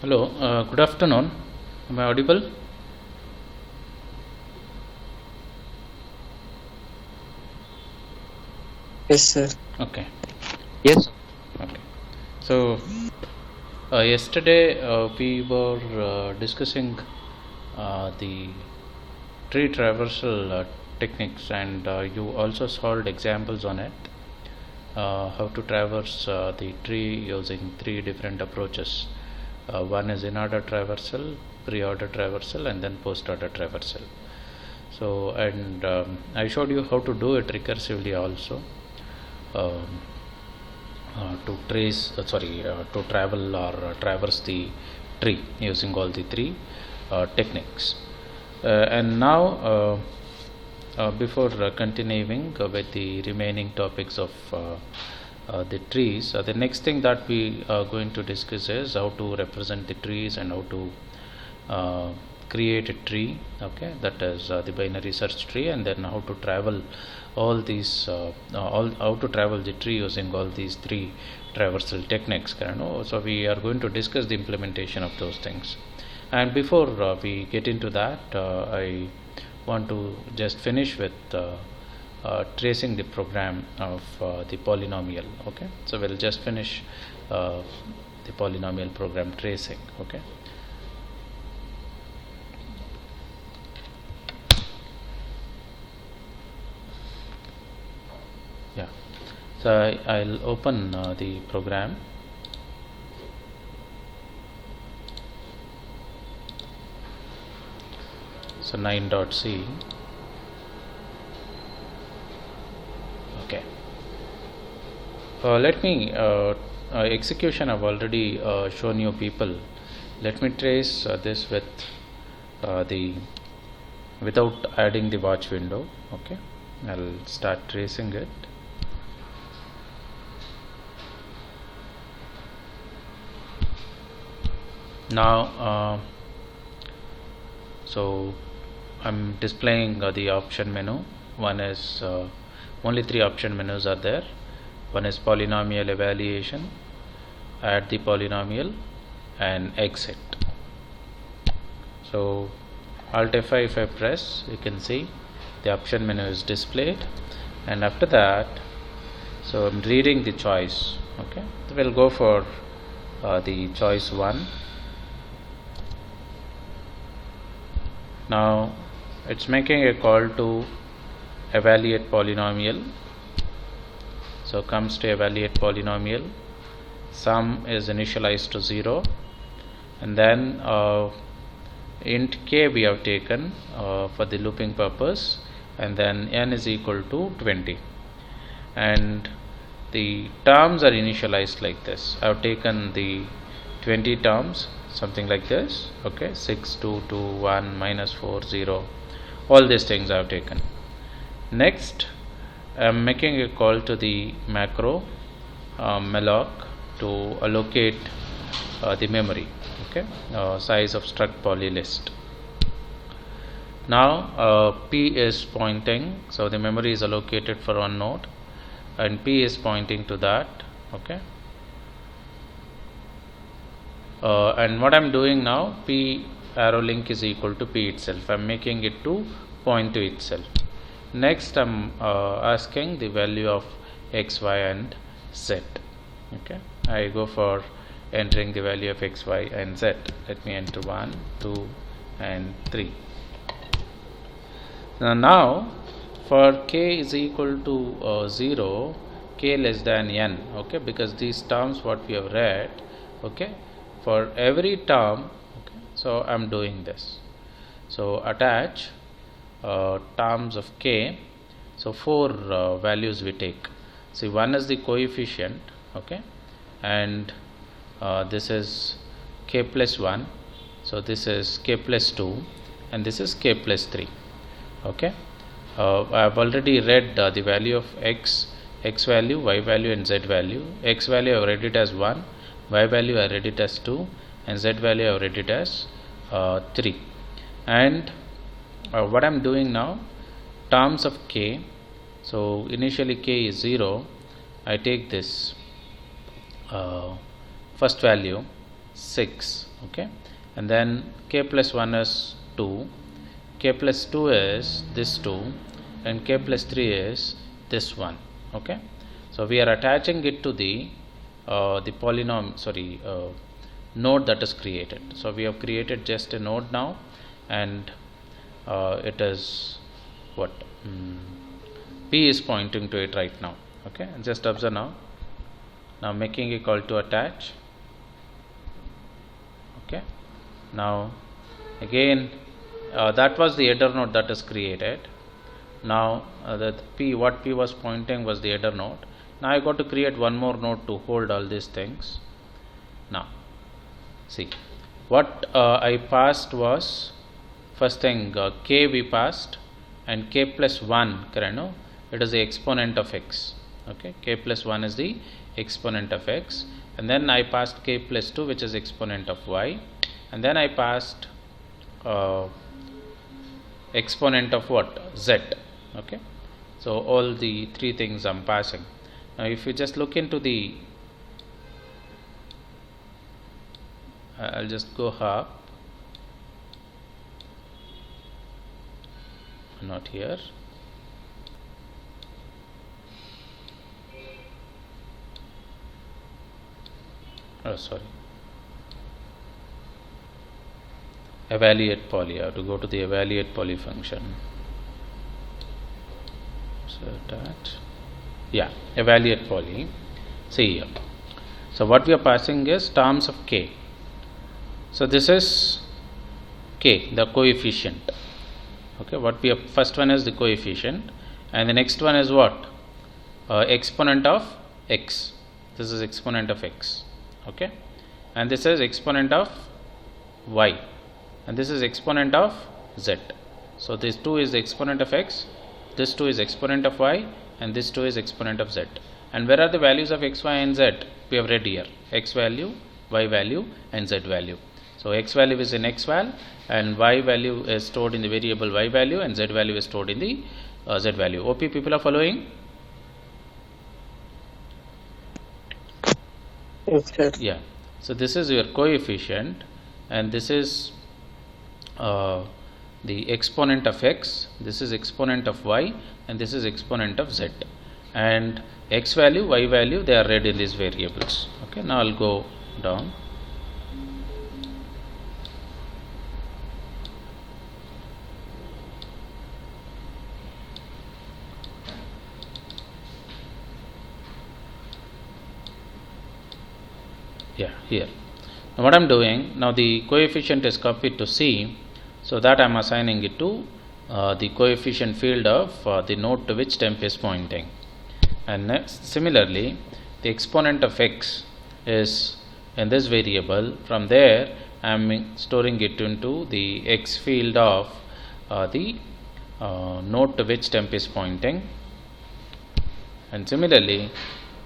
Hello, good afternoon. Am I audible? Yes, sir. Okay. Yes. Okay. So, yesterday we were discussing the tree traversal techniques, and you also solved examples on it. How to traverse the tree using three different approaches. One is in-order traversal, pre-order traversal, and then post-order traversal. So, and I showed you how to do it recursively also. Um, to to travel or traverse the tree using all the three techniques. And now before continuing with the remaining topics of the trees, the next thing that we are going to discuss is how to represent the trees and how to uh, create a tree, okay, that is the binary search tree, and then how to travel all these all how to travel the tree using all these three traversal techniques, so we are going to discuss the implementation of those things. And before we get into that, I want to just finish with tracing the program of the polynomial. Okay, so we'll just finish the polynomial program tracing. Okay. Yeah, so I'll open the program. So 9.c. Okay, let me execution I've already shown you people. Let me trace this with the without adding the watch window. Okay, I'll start tracing it. Now so I'm displaying the option menu. One is only three option menus are there. One is polynomial evaluation, add the polynomial, and exit. So Alt F5 if I press, you can see the option menu is displayed, and after that, so I'm reading the choice. Okay, so we'll go for the choice 1. Now it's making a call to evaluate polynomial. So comes to evaluate polynomial, sum is initialized to 0, and then int k we have taken for the looping purpose, and then n is equal to 20, and the terms are initialized like this. I have taken the 20 terms, something like this. Okay, 6 2 2 1 minus 4 0, all these things I have taken. Next, I am making a call to the macro malloc to allocate the memory. Okay, size of struct poly list. Now p is pointing, so the memory is allocated for one node, and p is pointing to that. Okay, and what I'm doing now, p arrow link is equal to p itself. I'm making it to point to itself. Next, I'm asking the value of x, y, and z. Okay, I go for entering the value of x, y, and z. Let me enter 1, 2, and 3. Now for k is equal to 0, k less than n. Okay, because these terms what we have read. Okay, for every term. Okay, so I'm doing this. So attach terms of k. So four values we take. See, one is the coefficient. Okay, and this is k plus 1, so this is k plus 2, and this is k plus 3. Okay, I have already read the value of x value, y value, and z value. X value I have read it as 1, y value I read it as 2, and z value I have read it as 3. And what I'm doing now, terms of k. So initially k is 0. I take this first value 6, okay, and then k plus 1 is 2, k plus 2 is this 2, and k plus 3 is this 1, okay. So we are attaching it to the node that is created. So we have created just a node now, and it is what P is pointing to it right now, okay. And just observe now making a call to attach, okay. Now again that was the header node that is created. Now what P was pointing was the header node. Now I got to create one more node to hold all these things. Now see what I passed was, first thing k we passed, and k plus 1, it is the exponent of x, okay. K plus 1 is the exponent of x, and then I passed k plus 2, which is exponent of y, and then I passed exponent of what, z, okay. So all the three things I'm passing. Now if you just look into the I'll just go up, not here. Oh, sorry. Evaluate poly. I have to go to the evaluate poly function. So that, yeah, evaluate poly. See here. So what we are passing is terms of k. So this is k, the coefficient. Okay, what we have, first one is the coefficient, and the next one is what? Exponent of x. This is exponent of x. Okay, and this is exponent of y, and this is exponent of z. So this 2 is the exponent of x, this 2 is exponent of y, and this 2 is exponent of z. And where are the values of x, y, and z? We have read here: x value, y value, and z value. So x value is in x val, and y value is stored in the variable y value, and z value is stored in the z value. OP, people are following? Yes, sir. Yeah. So this is your coefficient, and this is the exponent of x, this is exponent of y, and this is exponent of z. And x value, y value, they are read in these variables. Okay. Now I'll go down. Yeah, here. Now what I'm doing, now the coefficient is copied to C, so that I'm assigning it to the coefficient field of the node to which temp is pointing. And next, similarly, the exponent of x is in this variable. From there I'm storing it into the x field of the node to which temp is pointing. And similarly,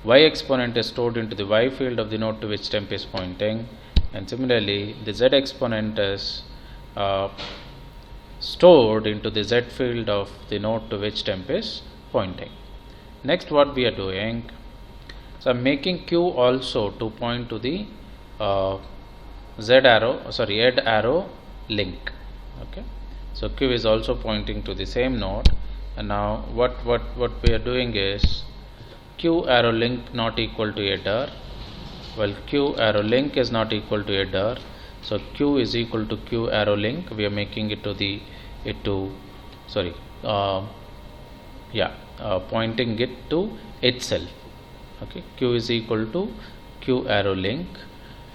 y exponent is stored into the y field of the node to which temp is pointing, and similarly the z exponent is stored into the z field of the node to which temp is pointing. Next, what we are doing, so I'm making q also to point to the head arrow link. Okay, so q is also pointing to the same node, and now what we are doing is q arrow link not equal to header. Well, q arrow link is not equal to header, so q is equal to q arrow link. We are making it to the pointing it to itself. Okay, q is equal to q arrow link,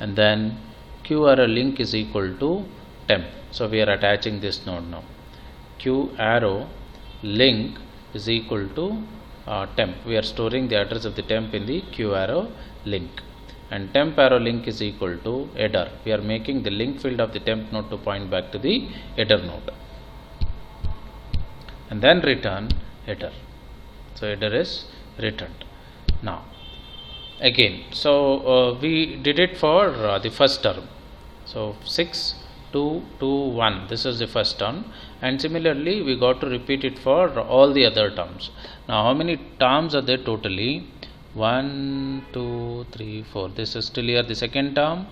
and then q arrow link is equal to temp. So we are attaching this node now. Q arrow link is equal to temp. We are storing the address of the temp in the q arrow link, and temp arrow link is equal to header. We are making the link field of the temp node to point back to the header node, and then return header. So header is returned. Now again, so we did it for the first term. So 6, 2, 2, 1, this is the first term, and similarly we got to repeat it for all the other terms. Now how many terms are there totally? 1, 2, 3, 4. This is still here the second term,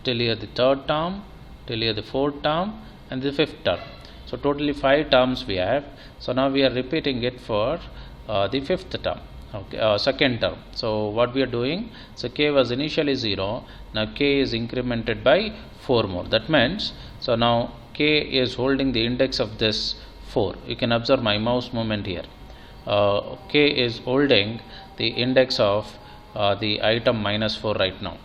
till here the third term, till here the fourth term, and the fifth term. So totally 5 terms we have. So now we are repeating it for the fifth term, okay, second term. So what we are doing, so k was initially 0, now k is incremented by 4 more. That means, so now k is holding the index of this 4. You can observe my mouse movement here. K is holding the index of the item -4 right now.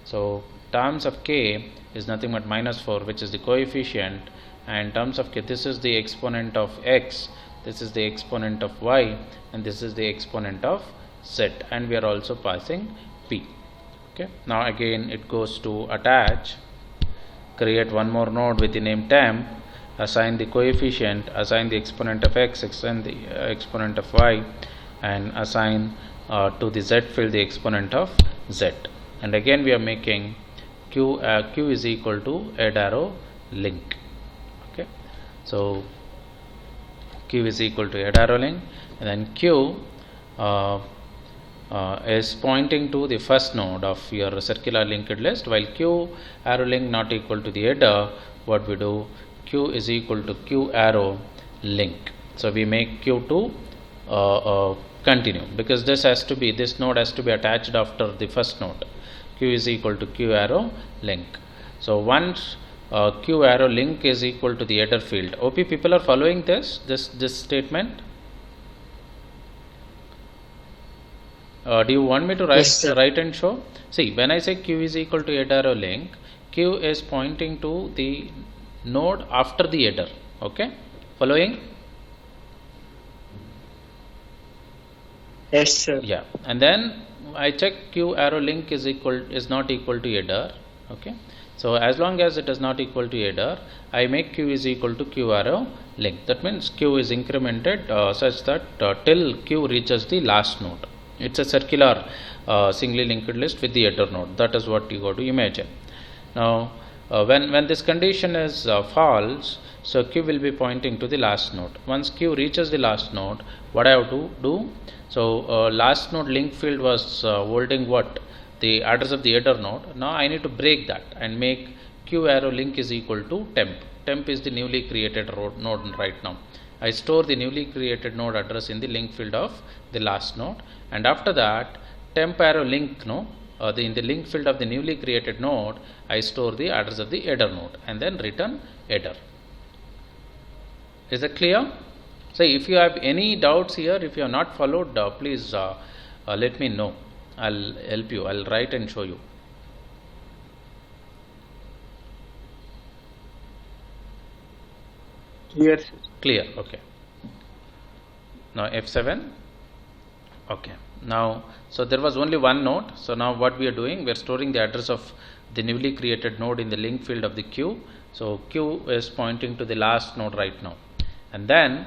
So terms of k is nothing but -4, which is the coefficient, and terms of k, this is the exponent of x, this is the exponent of y, and this is the exponent of z, and we are also passing p. Okay, now again it goes to attach, create one more node with the name temp, assign the coefficient, assign the exponent of x, assign the exponent of y, and assign to the z field the exponent of z. And again we are making q is equal to add arrow link. Okay, so q is equal to add arrow link, and then q is pointing to the first node of your circular linked list, while q arrow link not equal to the header. What we do, q is equal to q arrow link. So we make q to continue, because this node has to be attached after the first node. Q is equal to q arrow link. So once q arrow link is equal to the header field. OP, people are following this statement? Do you want me to write and show? See, when I say q is equal to header arrow link, q is pointing to the node after the header. Okay, following? Yes, sir. Yeah, and then I check q arrow link is not equal to header. Okay, so as long as it is not equal to header, I make q is equal to q arrow link. That means q is incremented such that till q reaches the last node. It's a circular singly linked list with the header node. That is what you got to imagine. Now when this condition is false, so q will be pointing to the last node. Once q reaches the last node, what I have to do? So last node link field was holding what? The address of the header node. Now I need to break that and make q arrow link is equal to temp. Temp is the newly created node right now. I store the newly created node address in the link field of the last node, and after that temp arrow link in the link field of the newly created node, I store the address of the header node and then return header. Is that clear? So if you have any doubts here, if you have not followed, please let me know. I'll help you. I'll write and show you. Clear, sir. Clear. Okay. Now F7. Okay. Now, so there was only one node. So now what we are doing, we are storing the address of the newly created node in the link field of the q. So q is pointing to the last node right now, and then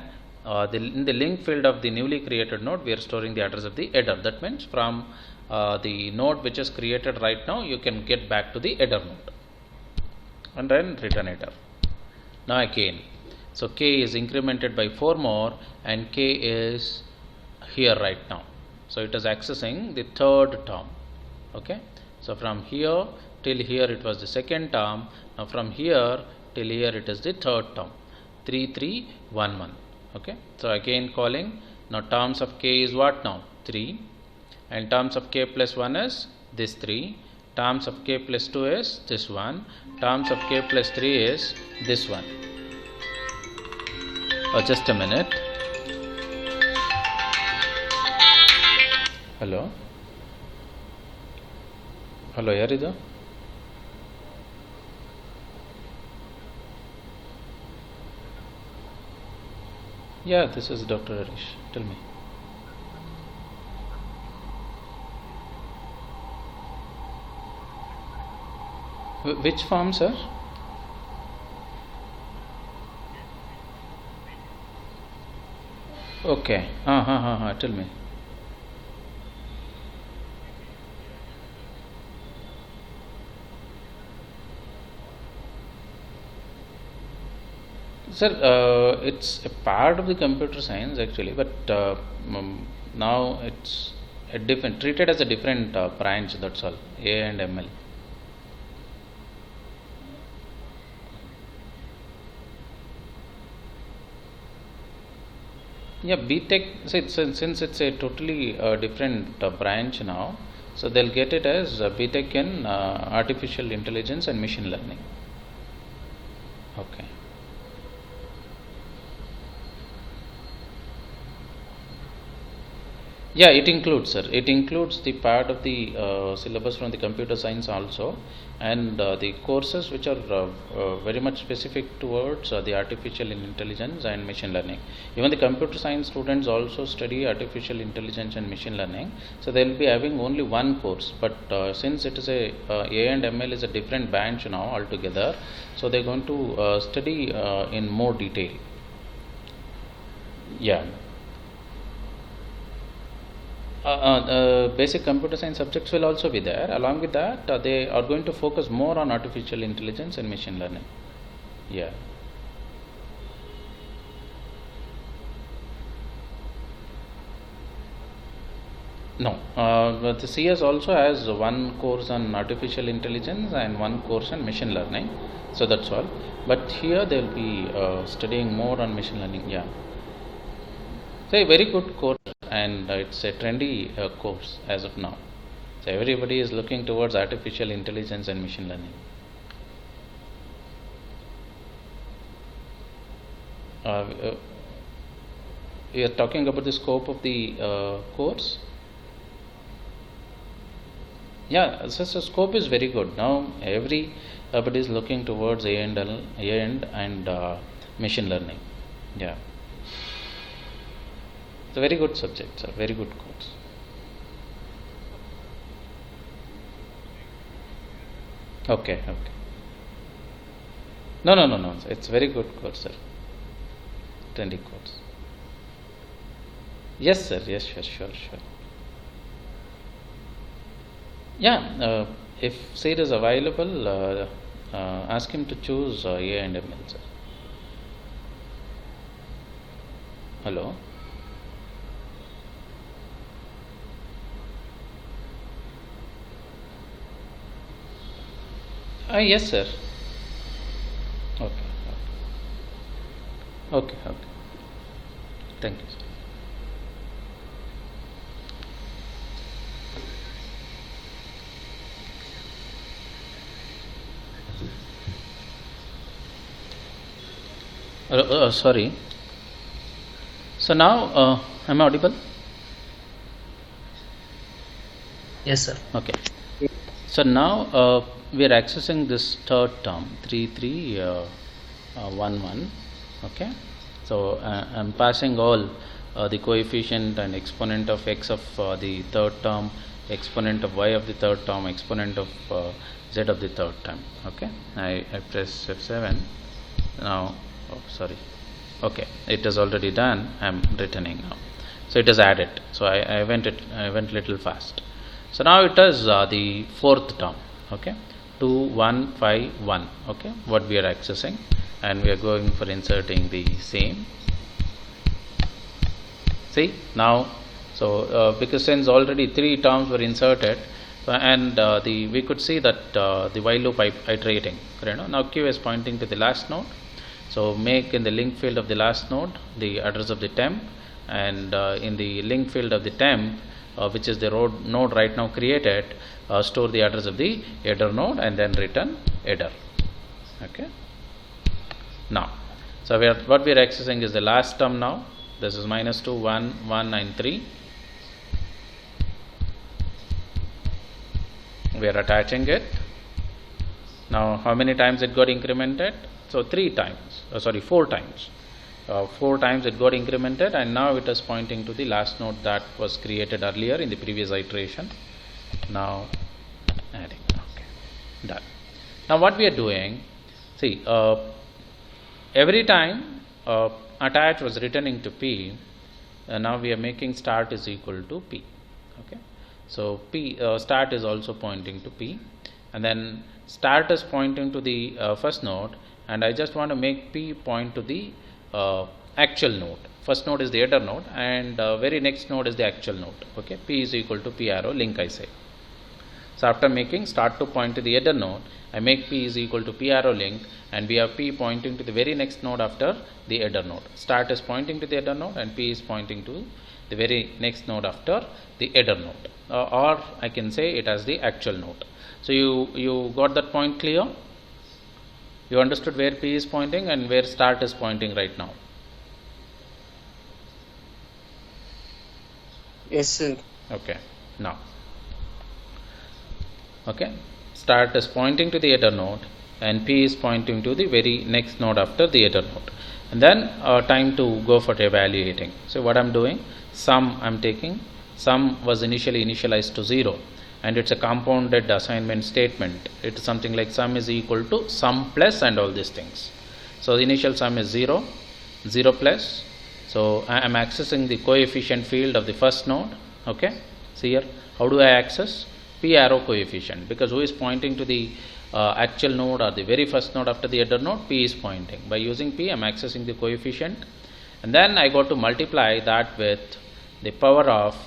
in the link field of the newly created node, we are storing the address of the header. That means from the node which is created right now, you can get back to the header node and then return header. Now again, so k is incremented by 4 more, and k is here right now. So it is accessing the third term. Okay, so from here till here it was the second term. Now from here till here it is the third term. 3 3 1 1. Okay, so again calling. Now terms of k is what now? 3, and terms of k plus 1 is this 3, terms of k plus 2 is this 1, terms of k plus 3 is this one. Just a minute. Hello, yaridu? Yeah, this is Dr. Harish. Tell me. Which form, sir? Okay. Tell me. Sir, it's a part of the computer science actually, but now it's treated as a different branch. That's all. A and ML. Yeah, BTech, since it's a totally different branch now, so they'll get it as BTech in artificial intelligence and machine learning. Okay. Yeah, it includes, sir. It includes the part of the syllabus from the computer science also, and the courses which are very much specific towards the artificial intelligence and machine learning. Even the computer science students also study artificial intelligence and machine learning, so they will be having only one course. But since it is A and ML is a different branch now altogether, so they're going to study in more detail. Yeah. Basic computer science subjects will also be there. Along with that, they are going to focus more on artificial intelligence and machine learning. Yeah. No, but the CS also has one course on artificial intelligence and one course on machine learning. So that's all. But here they will be studying more on machine learning. Yeah. So a very good course, and it's a trendy course as of now. So everybody is looking towards artificial intelligence and machine learning. We are talking about the scope of the course. Yeah, so scope is very good. Now everybody is looking towards A and machine learning. Yeah. It's a very good subject, sir. Very good course. Okay. No. It's very good course, sir. Trendy course. Yes, sir. Yes, sure. Yeah. If seat is available, ask him to choose A and ML, sir. Hello. Yes, sir. Okay. Thank you, sir. Sorry. So now, am I audible? Yes, sir. Okay. So now we are accessing this third term 3311. Okay. So I'm passing all the coefficient and exponent of x of the third term, exponent of y of the third term, exponent of z of the third term. Okay. I press F7 now. Oh, sorry. Okay, it is already done. I'm returning now. So it is added. So I went little fast. So now it is the fourth term. Okay, 2151. Okay, what we are accessing, and we are going for inserting the same. See now, so because since already three terms were inserted, and we could see that the while loop iterating. Now Q is pointing to the last node. So make in the link field of the last node the address of the temp, and in the link field of the temp, which is the node right now created, store the address of the header node and then return header. Okay. Now, so what we are accessing is the last term now. This is -2, 1, 1 and 3. We are attaching it. Now, how many times it got incremented? So 4 times. 4 times it got incremented, and now it is pointing to the last node that was created earlier in the previous iteration. Now adding. Okay, done. Now what we are doing, see, every time attach was returning to P, now we are making start is equal to P. Okay, so P start is also pointing to P, and then start is pointing to the first node, and I just want to make P point to the actual node. First node is the header node, and very next node is the actual node. Okay, P is equal to P arrow link, I say. So after making start to point to the header node, I make P is equal to P arrow link, and we have P pointing to the very next node after the header node. Start is pointing to the header node and P is pointing to the very next node after the header node, or I can say it as the actual node. So you got that point clear? You understood where P is pointing and where start is pointing right now? Yes, sir. Okay. Now, okay, start is pointing to the header node and P is pointing to the very next node after the header node, and then time to go for evaluating. So what I'm doing, sum I'm taking, sum was initially initialized to 0, and it's a compounded assignment statement. It's something like sum is equal to sum plus and all these things. So the initial sum is 0, 0 plus. So I am accessing the coefficient field of the first node. Okay, see here, how do I access? P arrow coefficient, because who is pointing to the actual node or the very first node after the header node? P is pointing. By using P, I am accessing the coefficient, and then I got to multiply that with the power of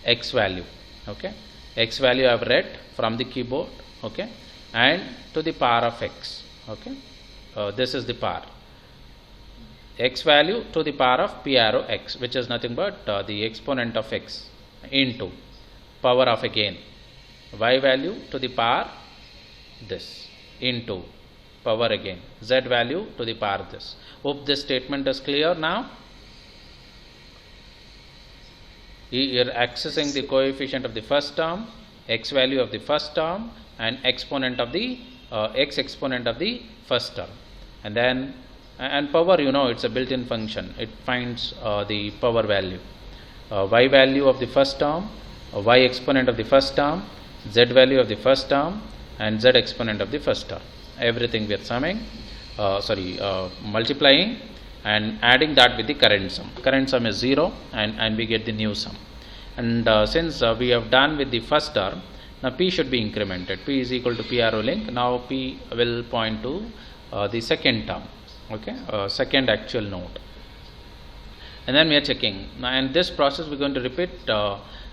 x value. Okay, x value I have read from the keyboard. Okay, and to the power of x. Okay, this is the power. X value to the power of P arrow x, which is nothing but the exponent of x into power of again y value to the power this into power again z value to the power this. Hope this statement is clear now. You are accessing the coefficient of the first term, x value of the first term, and exponent of the x exponent of the first term, and then and power, you know, it's a built-in function. It finds the power value, y value of the first term, y exponent of the first term, z value of the first term, and z exponent of the first term. Everything we are summing, multiplying and adding that with the current sum. Current sum is 0, and we get the new sum. And since we have done with the first term, now P should be incremented. P is equal to P arrow link. Now P will point to the second term. Okay, second actual node, and then we are checking. Now, in this process we are going to repeat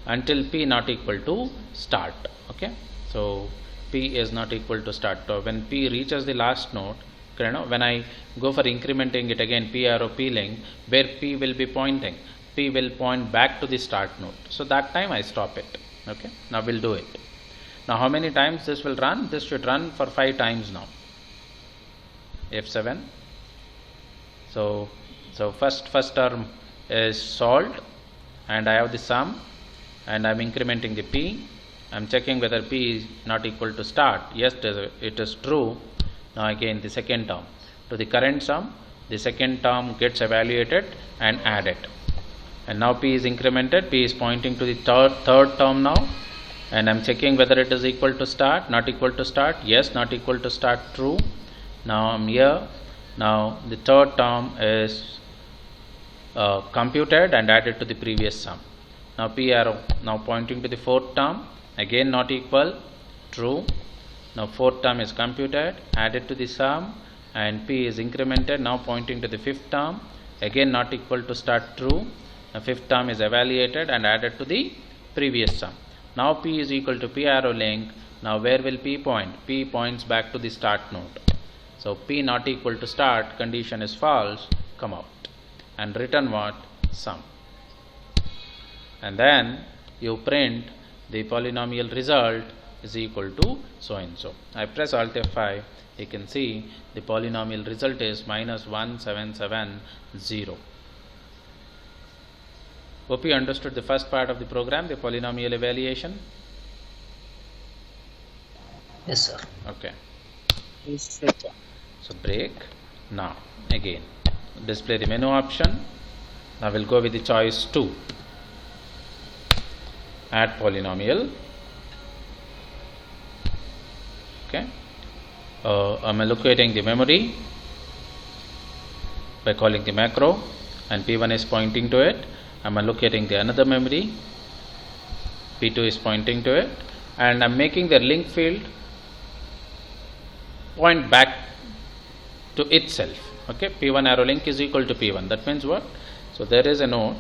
until P not equal to start. Okay, so P is not equal to start. When P reaches the last node, you know, when I go for incrementing it again, P arrow P link, where P will be pointing, P will point back to the start node. So that time I stop it. Okay, now we'll do it. Now how many times this will run? This should run for 5 times now. F7. So first term is solved, and I have the sum, and I am incrementing the P. I am checking whether P is not equal to start. Yes, it is true. Now again the second term to the current sum, the second term gets evaluated and added, and now P is incremented. P is pointing to the third term now, and I am checking whether it is equal to start, not equal to start. Yes, not equal to start, true. Now I am here. Now the third term is computed and added to the previous sum. Now P arrow now pointing to the fourth term, again not equal, true. Now fourth term is computed, added to the sum, and P is incremented, now pointing to the fifth term, again not equal to start, true. Now fifth term is evaluated and added to the previous sum. Now P is equal to P arrow link. Now where will P point? P points back to the start node. So P not equal to start, condition is false, come out and return what? Sum. And then you print the polynomial result is equal to so and so. I press Alt F5, you can see the polynomial result is -1770. Hope you understood the first part of the program, the polynomial evaluation. Yes, sir. Okay. Yes, sir. So break. Now again display the menu option. Now we'll go with the choice 2. Add polynomial. Okay. I'm allocating the memory by calling the macro, and P1 is pointing to it. I'm allocating the another memory. P2 is pointing to it, and I'm making the link field point back to itself. Okay, P1 arrow link is equal to P1. That means what? So there is a node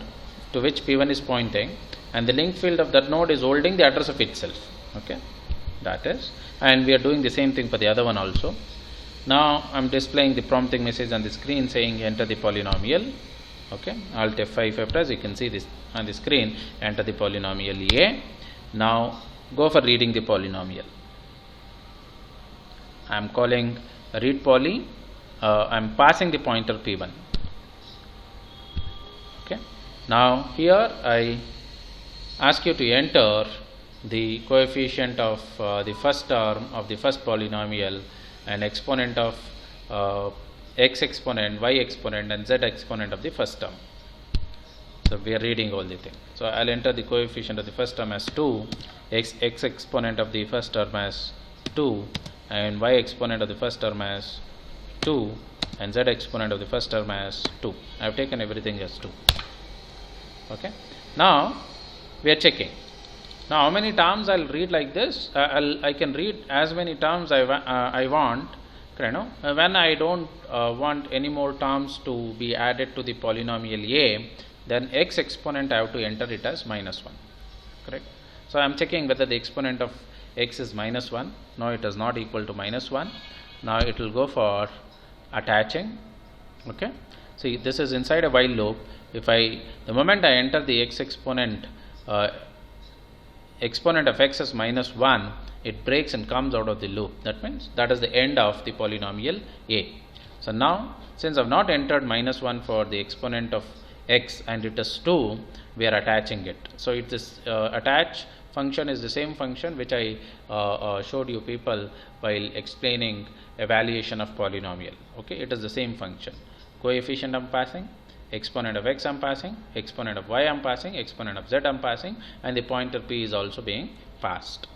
to which P1 is pointing, and the link field of that node is holding the address of itself. Okay, that is, and we are doing the same thing for the other one also. Now I'm displaying the prompting message on the screen saying enter the polynomial. Okay, Alt F5 F press, you can see this on the screen, enter the polynomial A. Now go for reading the polynomial. I am calling read poly, I am passing the pointer P1. Okay, now here I ask you to enter the coefficient of the first term of the first polynomial and exponent of x exponent, y exponent and z exponent of the first term. So we are reading all the things. So I'll enter the coefficient of the first term as 2, x exponent of the first term as 2, and y exponent of the first term as 2, and z exponent of the first term as 2. I have taken everything as 2. Okay. Now we are checking. Now how many terms I'll read like this? I can read as many terms I want. You know, when I don't want any more terms to be added to the polynomial A, then x exponent I have to enter it as minus 1. Correct. So I am checking whether the exponent of x is minus 1. No, it is not equal to minus 1. Now it will go for attaching. Okay. See, this is inside a while loop. If the moment I enter the x exponent of x is minus 1, it breaks and comes out of the loop. That means that is the end of the polynomial A. So now, since I have not entered minus 1 for the exponent of x and it is 2, we are attaching it. So it is attach function is the same function which I showed you people while explaining evaluation of polynomial. Okay, it is the same function. Coefficient I am passing, exponent of x I am passing, exponent of y I am passing, exponent of z I am passing, and the pointer p is also being passed.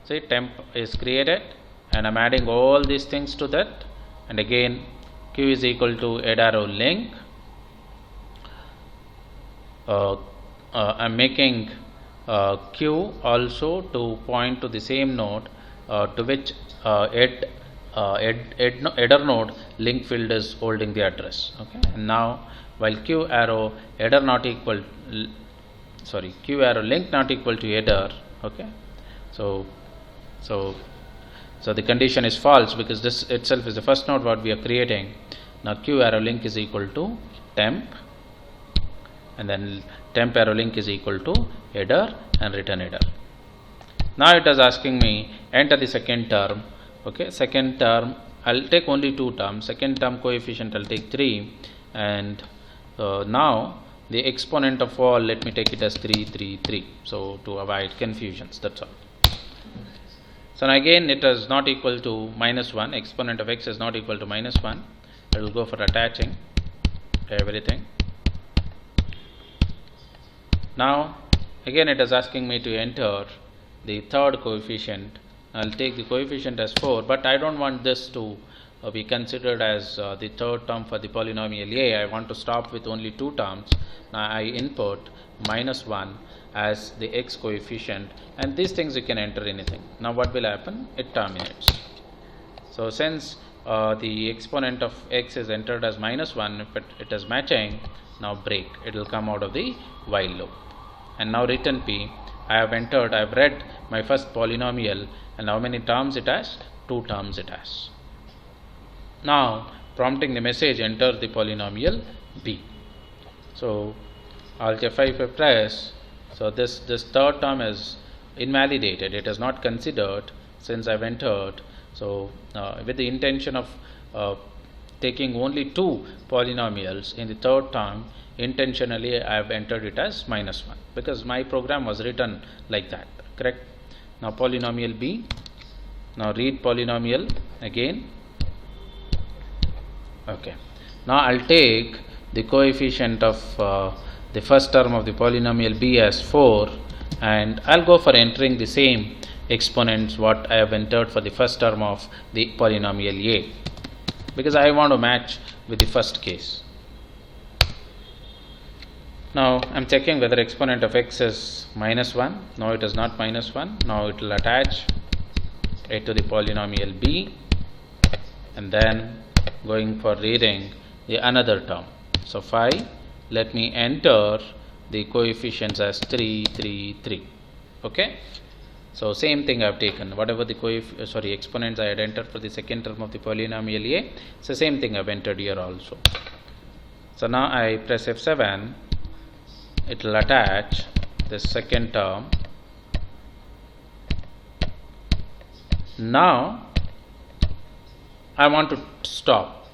See, temp is created and I am adding all these things to that, and again q is equal to head arrow link. I am making q also to point to the same node to which header node link field is holding the address. Okay, and now while q arrow header not equal, q arrow link not equal to header. Okay, so the condition is false because this itself is the first node what we are creating. Now q arrow link is equal to temp, and then temp arrow link is equal to header and return header. Now it is asking me enter the second term. Okay, second term I'll take only 2 terms. Second term coefficient I'll take 3, and now the exponent of all, let me take it as 3 3 3. So to avoid confusions, that's all. So now again it is not equal to minus 1. Exponent of x is not equal to minus 1. I will go for attaching everything. Now again it is asking me to enter the third coefficient. I'll take the coefficient as 4, but I don't want this to be considered as the third term for the polynomial A. I want to stop with only 2 terms. Now I input minus 1 as the x coefficient, and these things you can enter anything. Now what will happen? It terminates. So since the exponent of x is entered as minus 1, if it is matching, now break. It will come out of the while loop. And now return p. I have read my first polynomial, and how many terms it has? 2 terms it has. Now prompting the message enter the polynomial b. So Alt F5 press. So this third term is invalidated. It is not considered since I have entered. So with the intention of taking only 2 polynomials in the third term, intentionally I have entered it as minus 1 because my program was written like that. Correct. Now polynomial b. Now read polynomial again. Okay. Now I'll take the coefficient of the first term of the polynomial b as 4, and I'll go for entering the same exponents what I have entered for the first term of the polynomial a, because I want to match with the first case. Now I'm checking whether exponent of x is minus 1. No, it is not minus 1. Now it will attach it to the polynomial b, and then going for reading the another term. So 5, let me enter the coefficients as 3 3 3. Okay, so same thing I have taken, whatever the exponents I had entered for the second term of the polynomial a, so same thing I have entered here also. So now I press F7, it will attach the second term. Now I want to stop.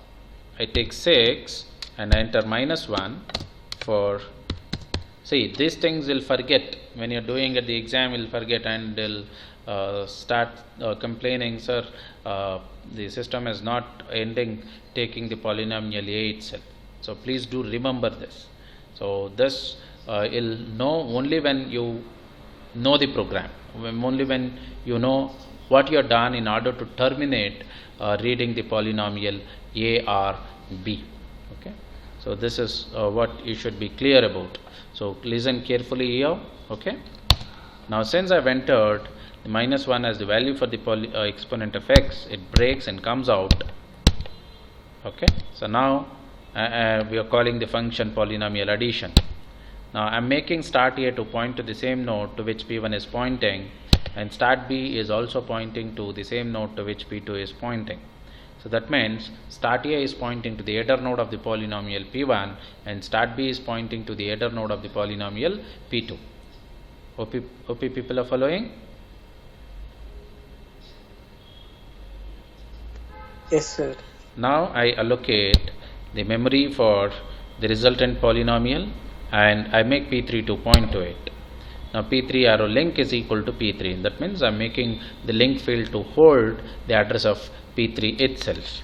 I take 6 and I enter -1 for, see, these things will forget when you're doing at the exam, will forget and they'll start complaining, sir, the system is not ending taking the polynomial a itself. So please do remember this. So this you'll know only when you know the program, only when you know what you have done in order to terminate reading the polynomial a or b. Okay, so this is what you should be clear about. So listen carefully here. Okay, now since I've entered the -1 as the value for the exponent of x, it breaks and comes out. Okay, so now we are calling the function polynomial addition. Now I'm making start a to point to the same node to which p1 is pointing, and start b is also pointing to the same node to which p2 is pointing. So that means start a is pointing to the header node of the polynomial p1 and start b is pointing to the header node of the polynomial p2. OP people are following? Yes, sir. Now I allocate the memory for the resultant polynomial and I make p3 to point to it. Now p3 arrow link is equal to p3. That means I am making the link field to hold the address of p3 itself.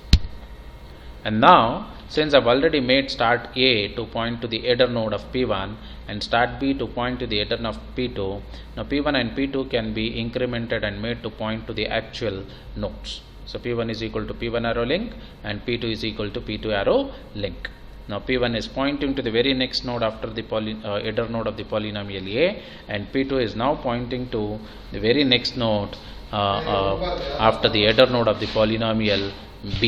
And now since I have already made start a to point to the header node of p1 and start b to point to the header of p2, now p1 and p2 can be incremented and made to point to the actual nodes. So p1 is equal to p1 arrow link and p2 is equal to p2 arrow link. Now p1 is pointing to the very next node after the header node of the polynomial a, and p2 is now pointing to the very next node after the header node of the polynomial b.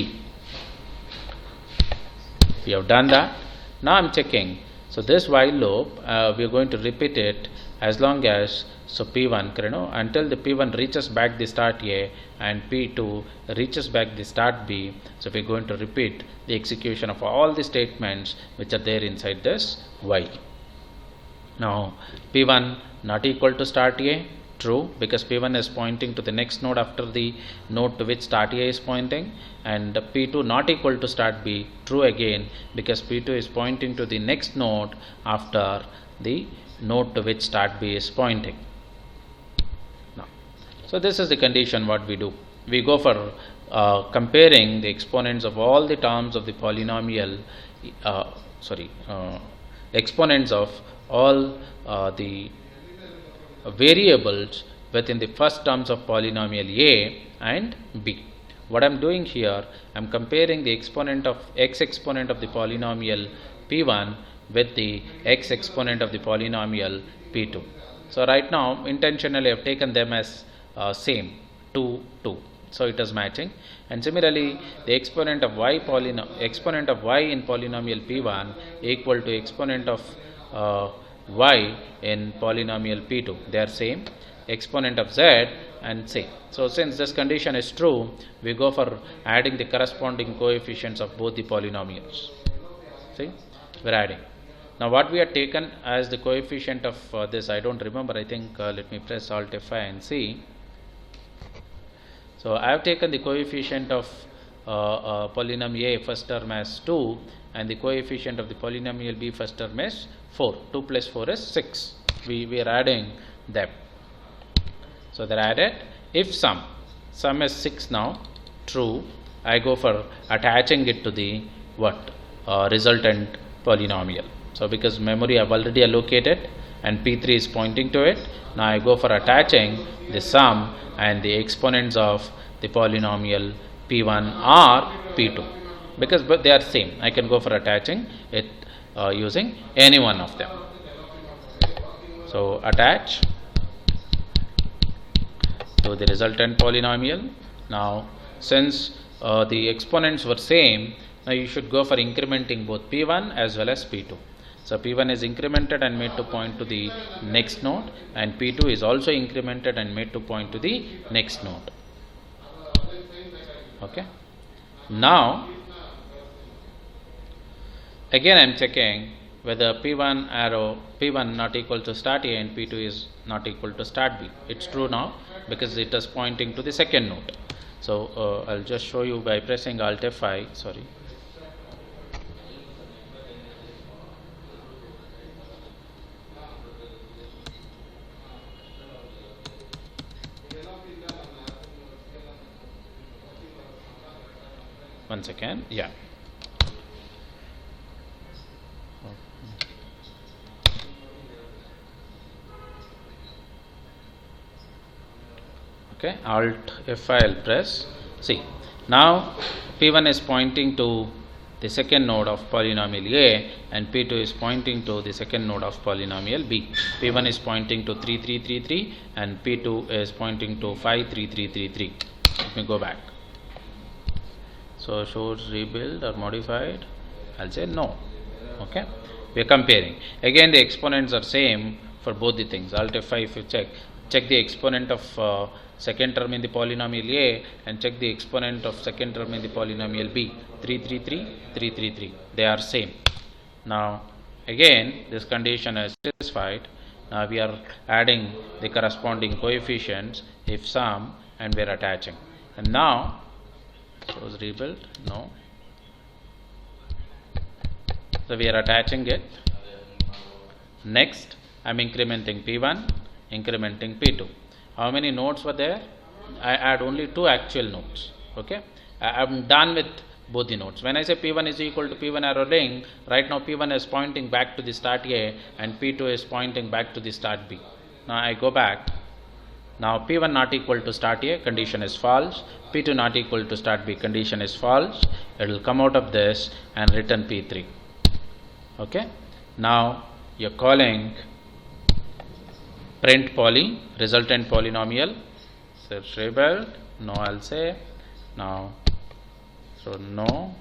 We have done that. Now I am checking. So this while loop we are going to repeat it as long as p1, until the p1 reaches back the start a and p2 reaches back the start b. So we are going to repeat the execution of all the statements which are there inside this while. Now p1 not equal to start a, true, because p1 is pointing to the next node after the node to which start a is pointing, and p2 not equal to start b, true again, because p2 is pointing to the next node after the node to which start b is pointing. Now, so this is the condition what we do. We go for comparing the exponents of all the terms of the polynomial, exponents of all the variables within the first terms of polynomial a and b. What I am doing here, I am comparing the exponent of x exponent of the polynomial p1 with the x exponent of the polynomial p2. So right now intentionally I have taken them as same 2, 2. So it is matching, and similarly the exponent of y in polynomial p1 equal to exponent of y in polynomial p2. They are same. Exponent of z and same. So since this condition is true, we go for adding the corresponding coefficients of both the polynomials. See, we are adding. Now what we have taken as the coefficient of this, I don't remember, I think let me press Alt F5 and see. So I have taken the coefficient of polynomial a first term as 2 and the coefficient of the polynomial b first term as 4. 2 plus 4 is 6. We are adding them. So they are added. If sum is 6 now, true, I go for attaching it to the resultant polynomial. So because memory I have already allocated and p3 is pointing to it, now I go for attaching the sum and the exponents of the polynomial p1 or p2, because they are same. I can go for attaching it using any one of them. So attach to the resultant polynomial. Now since the exponents were same, now you should go for incrementing both p1 as well as p2. So P1 is incremented and made to point to the next node, and P2 is also incremented and made to point to the next node. Okay. Now again I am checking whether P1 not equal to start A and P2 is not equal to start B. It's true now because it is pointing to the second node. So I'll just show you by pressing Alt F5. Sorry. One second. Yeah. Okay, Alt F5 I'll press. See, now P1 is pointing to the second node of polynomial A and P2 is pointing to the second node of polynomial B. P1 is pointing to 3 3 3 3 and P2 is pointing to 5 3 3 3 3. Let me go back. So shows rebuild or modified. I'll say no. Okay, we are comparing. Again the exponents are same for both the things. Alt F5 if you check the exponent of second term in the polynomial A and check the exponent of second term in the polynomial B. 3 3 3 3 3 3. They are same. Now again this condition is satisfied. Now we are adding the corresponding coefficients if sum and we are attaching. And now shows rebuild. No. So we are attaching it. Next I am incrementing P1, incrementing P2. How many nodes were there? I add only 2 actual nodes. Okay, I am done with both the nodes. When I say P1 is equal to P1 arrow link, right now P1 is pointing back to the start A and P2 is pointing back to the start B. Now I go back. Now P1 not equal to start A, condition is false. P2 not equal to start B, condition is false. It will come out of this and return P3. Okay, now you are calling print poly resultant polynomial. So rebuild. No, I'll say now. So no,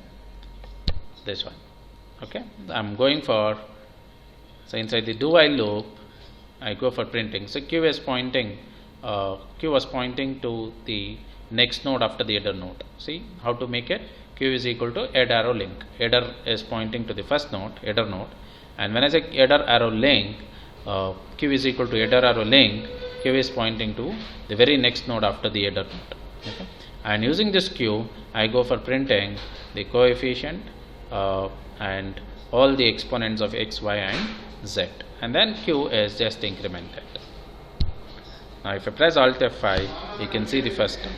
this one. Okay, I'm going for, so inside the do while loop I go for printing. So Q is pointing, Q was pointing to the next node after the header node. See how to make it? Q is equal to head arrow link. Header is pointing to the first node, header node, and when I say header arrow link, Q is equal to header arrow link, Q is pointing to the very next node after the header node. Okay. And using this Q, I go for printing the coefficient and all the exponents of x, y and z, and then Q is just incremented. Now if I press Alt F5, you can see the first term.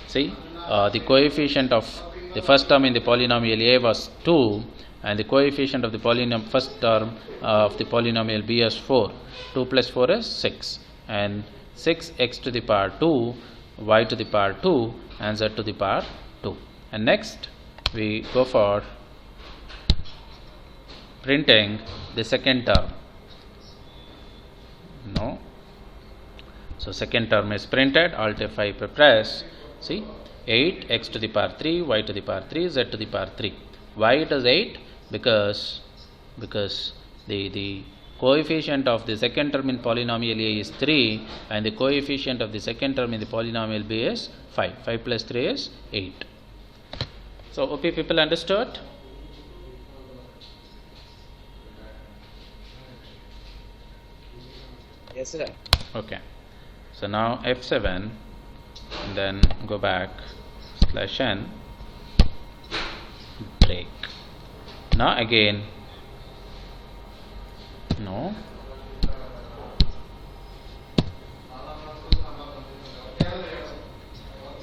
See, the coefficient of the first term in the polynomial A was 2 and the coefficient of the first term of the polynomial B is 4. 2 plus 4 is 6, and 6 x to the power 2, y to the power 2 and z to the power 2. And next we go for printing the second term. No. So second term is printed. Alt F5 press. See, 8 x to the power 3, y to the power 3, z to the power 3. Why it is 8? Because the coefficient of the second term in polynomial A is 3 and the coefficient of the second term in the polynomial B is 5. 5 plus 3 is 8. So OP people understood? Yes, sir. Okay. So now F7, then go back /n, break. Now again, no.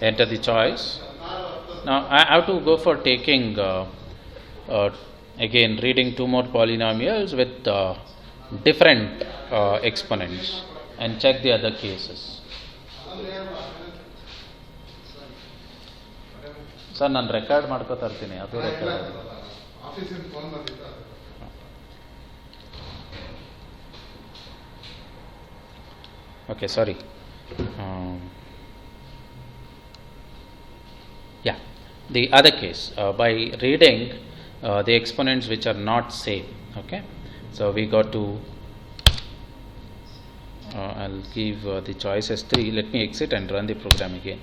Enter the choice. Now I have to go for taking again reading 2 more polynomials with different exponents and check the other cases. Sir, ನಾನು record ಮಾಡ್ಕೋತಾ ಇರ್ತೀನಿ, ಅದು record. Okay, sorry. Yeah, the other case by reading the exponents which are not same. Okay, So we got to I'll give the choice as 3. Let me exit and run the program again.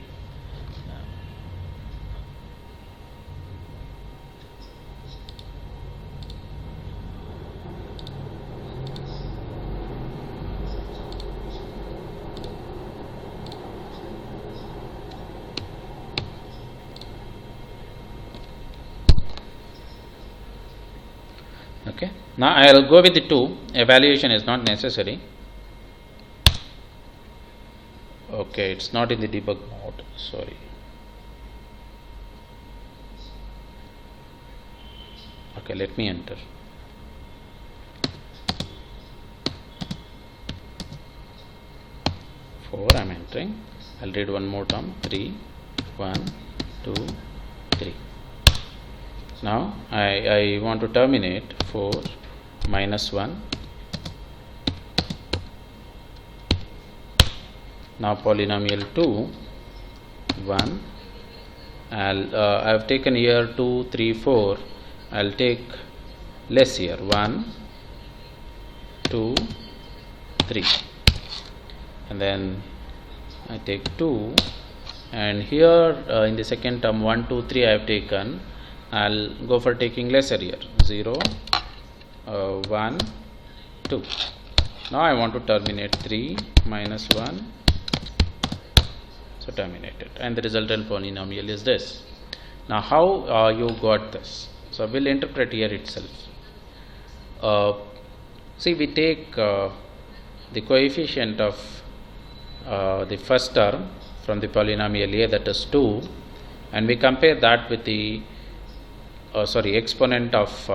Okay, now I'll go with the 2. Evaluation is not necessary. Okay, it's not in the debug mode, sorry. Okay, let me enter. I'm entering. I'll read one more term. 3, 1, 2, 3. Now I want to terminate 4 minus 1. Now polynomial 2, 1. I've taken here 2, 3, 4. I'll take less here. 1, 2, 3. And then I take 2, and here in the second term 1, 2, 3 I have taken. I'll go for taking lesser here. 0, 1, 2. Now I want to terminate 3 minus 1. So terminated, and the resultant polynomial is this. Now how you got this? So we'll interpret here itself. See, we take the coefficient of the first term from the polynomial a, that is 2, and we compare that with the exponent of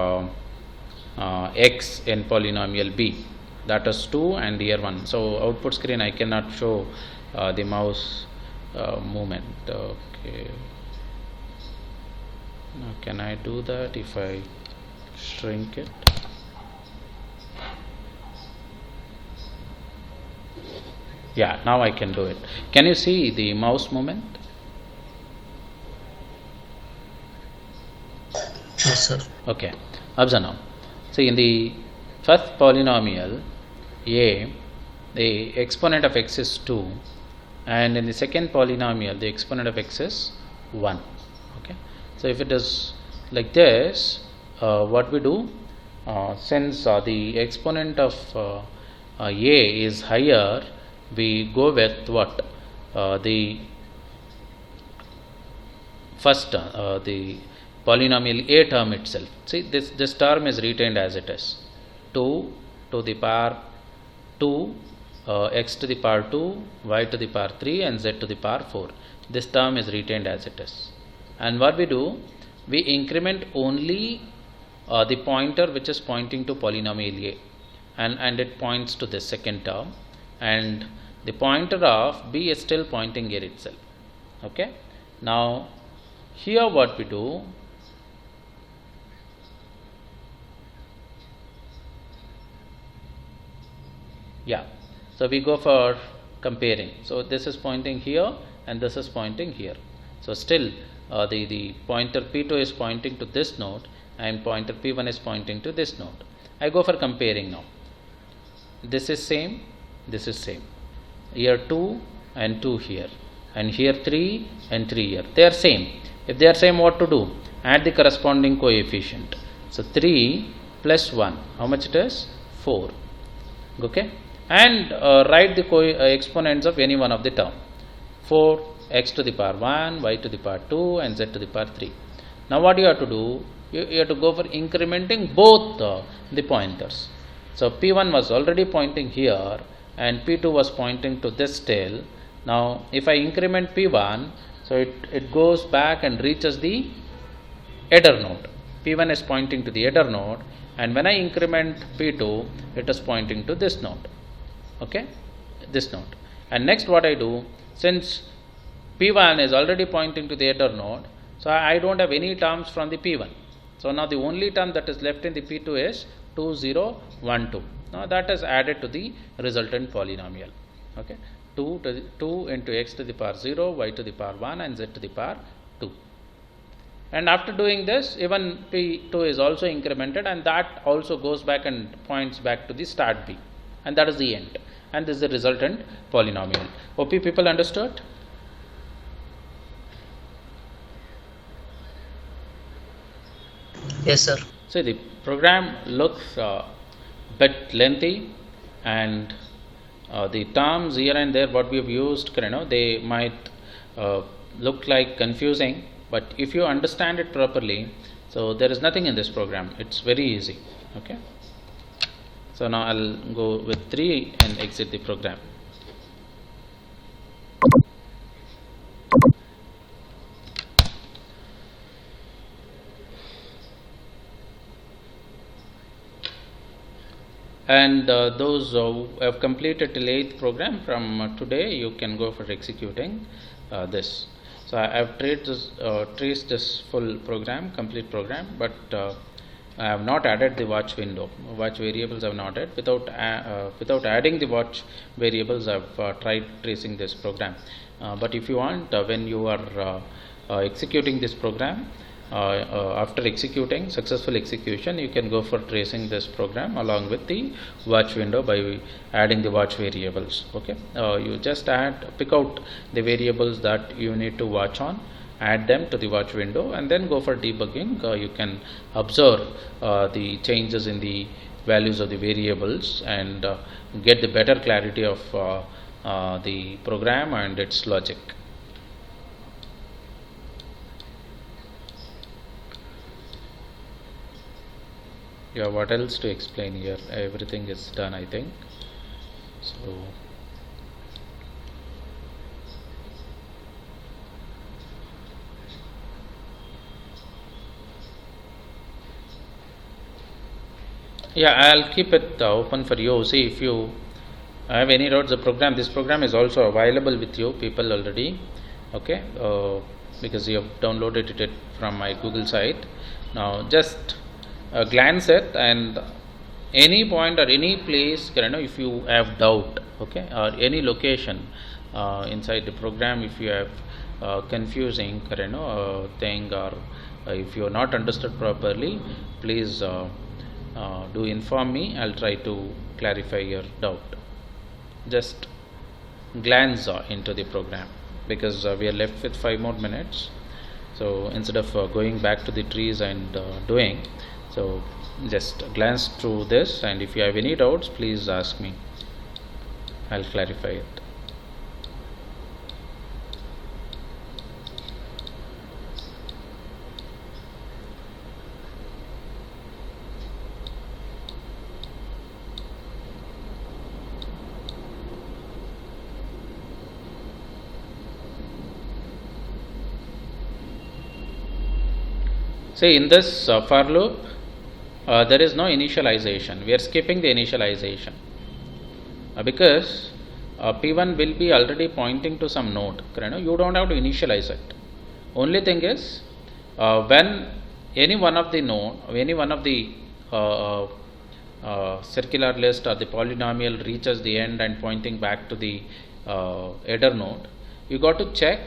x in polynomial b, that is 2, and here 1. So output screen I cannot show the mouse movement. Okay, now can I do that if I shrink it? Yeah, now I can do it. Can you see the mouse movement? Yes, sir. Okay, observe now. See, in the first polynomial a, the exponent of x is 2, and in the second polynomial the exponent of x is 1. Okay, so if it is like this, what we do, since the exponent of a is higher, we go with what, the first the polynomial a term itself. See, this term is retained as it is. 2 to the power 2, x to the power 2, y to the power 3, and z to the power 4. This term is retained as it is. And what we do, we increment only the pointer which is pointing to polynomial a, and it points to the second term, and the pointer of b is still pointing here itself. Okay, now here what we do, yeah, so we go for comparing. So this is pointing here and this is pointing here. So still the pointer p2 is pointing to this node and pointer p1 is pointing to this node. I go for comparing now. This is same, this is same. Here 2 and 2 here, and here 3 and 3 here. They are same. If they are same, what to do? Add the corresponding coefficient. So 3 plus 1, how much it is? 4. Okay, and write the exponents of any one of the term. 4, x to the power 1, y to the power 2, and z to the power 3. Now what you have to do? You have to go for incrementing both the pointers. So p1 was already pointing here and p2 was pointing to this tail. Now if I increment p1, so it goes back and reaches the header node. p1 is pointing to the header node, and when I increment p2, it is pointing to this node. Okay, this node. And next what I do, since p1 is already pointing to the header node, so I don't have any terms from the p1. So now the only term that is left in the p2 is 2, 0, 1, 2. Now that is added to the resultant polynomial. Okay, 2 into x to the power 0, y to the power 1, and z to the power 2. and after doing this even P2 is also incremented, and that also goes back and points back to the start B, and that is the end, and this is the resultant polynomial. OP people understood? Yes, sir. So the program looks bit lengthy, and the terms here and there what we have used, they might look like confusing, but if you understand it properly, so there is nothing in this program. It's very easy. Okay. So now I'll go with 3 and exit the program. And those who have completed till 8th program, from today you can go for executing this. So I have traced this full program, complete program, but I have not added the watch window. Watch variables I have not added. Without adding the watch variables, I have tried tracing this program. But if you want, when you are executing this program, after executing successful execution, you can go for tracing this program along with the watch window by adding the watch variables. Okay, you just pick out the variables that you need to watch on, add them to the watch window, and then go for debugging. You can observe the changes in the values of the variables and get the better clarity of the program and its logic. Yeah, what else to explain here? Everything is done, I think. So yeah, I'll keep it open for you. See if you have any doubts. The program, this program is also available with you people already. Okay, because you have downloaded it from my Google site. Now just glance it, and any point or any place, if you have doubt, okay, or any location inside the program, if you have confusing thing, or if you are not understood properly, please do inform me. I'll try to clarify your doubt. Just glance into the program, because we are left with 5 more minutes. So instead of going back to the trees and doing, so just glance through this, and if you have any doubts, please ask me. I'll clarify it. See, in this for loop, there is no initialization. We are skipping the initialization because P1 will be already pointing to some node. You don't have to initialize it. Only thing is, when any one of the node, any one of the circular list or the polynomial reaches the end and pointing back to the header node, you got to check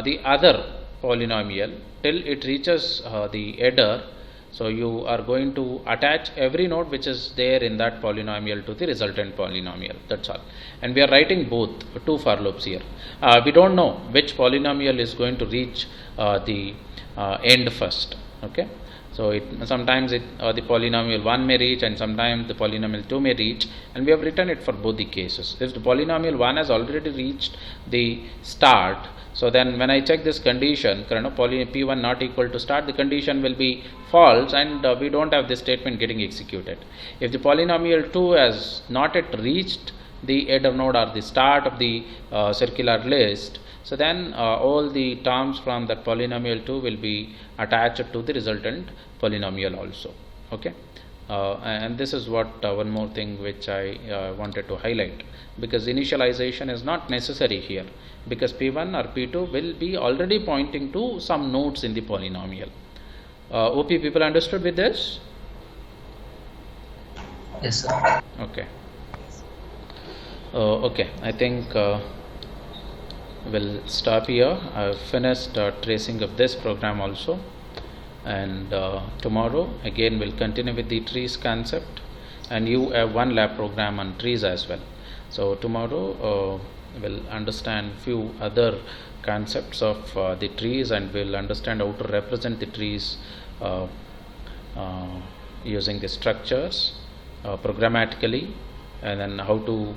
the other polynomial till it reaches the header. So you are going to attach every node which is there in that polynomial to the resultant polynomial. That's all. And we are writing both 2 for loops here. We don't know which polynomial is going to reach the end first. Okay. So sometimes the polynomial 1 may reach, and sometimes the polynomial 2 may reach, and we have written it for both the cases. If the polynomial 1 has already reached the start, so then when I check this condition, P1 not equal to start, the condition will be false, and we don't have this statement getting executed. If the polynomial 2 has not yet reached the header node or the start of the circular list, so then all the terms from that polynomial 2 will be attached to the resultant polynomial also. Okay. And this is what one more thing which I wanted to highlight, because initialization is not necessary here, because P1 or P2 will be already pointing to some nodes in the polynomial. OP people understood with this? Yes, sir. Okay. Okay, I think we'll stop here. I've finished tracing of this program also. and tomorrow again we'll continue with the trees concept, and you have one lab program on trees as well. So tomorrow we'll understand few other concepts of the trees, and we'll understand how to represent the trees using the structures programmatically, and then how to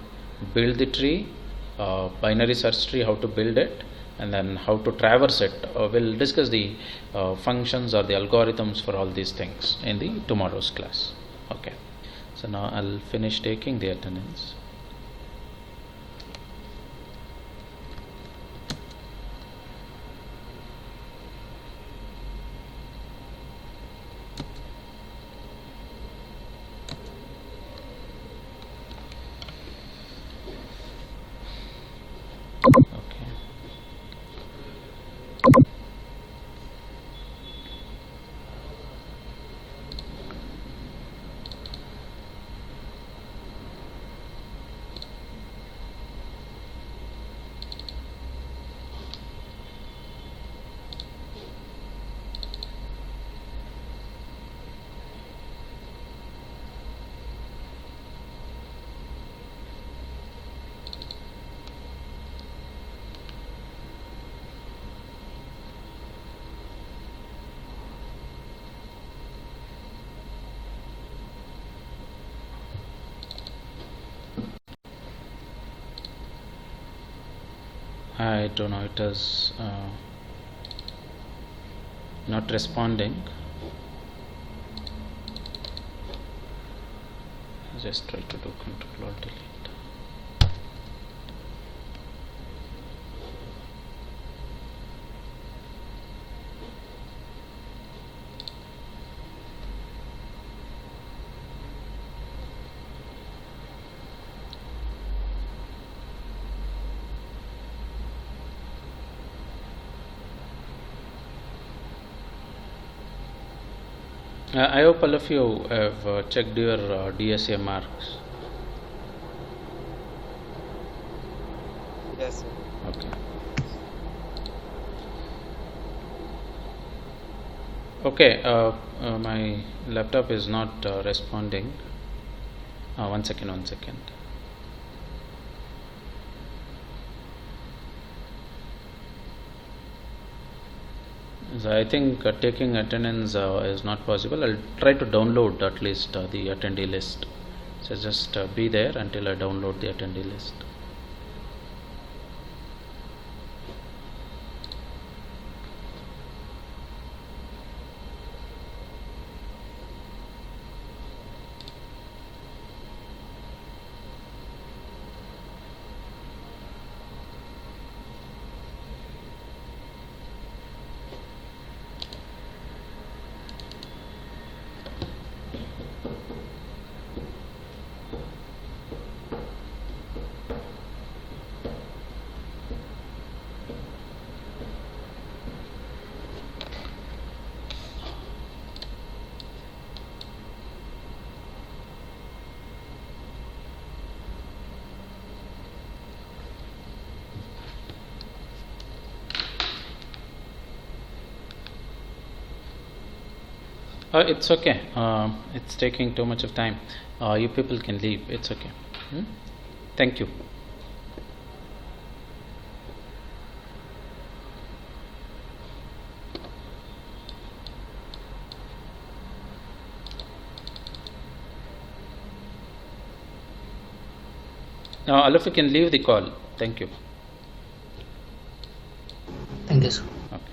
build the tree, binary search tree, how to build it, and then how to traverse it. We'll discuss the functions or the algorithms for all these things in the tomorrow's class. Okay, so now I'll finish taking the attendance. I don't know, it is not responding. Just try to do Control or Delete. I hope all of you have checked your DSA marks. Yes, sir. Okay. Okay, my laptop is not responding. One second. So I think taking attendance is not possible. I'll try to download at least the attendee list. So just be there until I download the attendee list. It's okay. It's taking too much of time. You people can leave. It's okay. Thank you. Now, all of you can leave the call. Thank you. Thank you, sir. Okay.